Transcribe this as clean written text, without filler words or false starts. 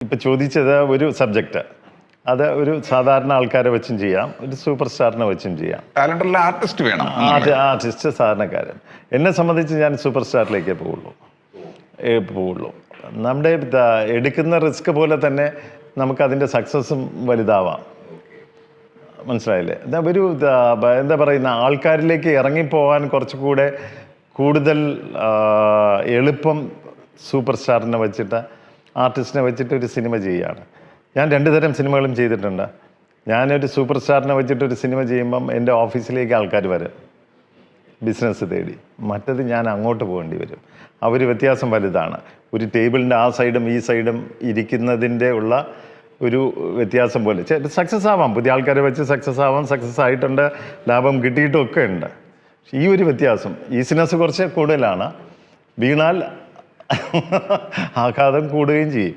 ഇപ്പം ചോദിച്ചത് ഒരു സബ്ജക്റ്റ്, അത് ഒരു സാധാരണ ആൾക്കാരെ വെച്ചും ചെയ്യാം, ഒരു സൂപ്പർ സ്റ്റാറിനെ വെച്ചും ചെയ്യാം. ടാലന്റുള്ള ആർട്ടിസ്റ്റ് വേണം. ആർട്ടിസ്റ്റ് സാധാരണക്കാരൻ. എന്നെ സംബന്ധിച്ച് ഞാൻ സൂപ്പർ സ്റ്റാറിലേക്കേ പോവുള്ളൂ. നമ്മുടെ എടുക്കുന്ന റിസ്ക് പോലെ തന്നെ നമുക്കതിൻ്റെ സക്സസ്സും വലുതാവാം. മനസ്സിലായില്ലേ? ഒരു എന്താ പറയുന്ന ആൾക്കാരിലേക്ക് ഇറങ്ങിപ്പോകാൻ കുറച്ചുകൂടെ കൂടുതൽ എളുപ്പം സൂപ്പർ സ്റ്റാറിനെ വെച്ചിട്ട്, ആർട്ടിസ്റ്റിനെ വെച്ചിട്ട് ഒരു സിനിമ ചെയ്യുകയാണ്. ഞാൻ 2 തരം സിനിമകളും ചെയ്തിട്ടുണ്ട്. ഞാനൊരു സൂപ്പർ സ്റ്റാറിനെ വെച്ചിട്ടൊരു സിനിമ ചെയ്യുമ്പം എൻ്റെ ഓഫീസിലേക്ക് ആൾക്കാർ വരും ബിസിനസ് തേടി. മറ്റത് ഞാൻ അങ്ങോട്ട് പോകേണ്ടി വരും. അവർ വ്യത്യാസം വലുതാണ്. ഒരു ടേബിളിൻ്റെ ആ സൈഡും ഈ സൈഡും ഇരിക്കുന്നതിൻ്റെ ഉള്ള ഒരു വ്യത്യാസം പോലെ സക്സസ് ആവാം. പുതിയ ആൾക്കാരെ വെച്ച് സക്സസ് ആവാം, സക്സസ് ആയിട്ടുണ്ട്, ലാഭം കിട്ടിയിട്ടും ഒക്കെ ഉണ്ട്. ഈ ഒരു വ്യത്യാസം, ഈസിനെസ് കുറച്ച് കൂടുതലാണ്. വീണാൽ ആഘാതം കൂടുകയും ചെയ്യും.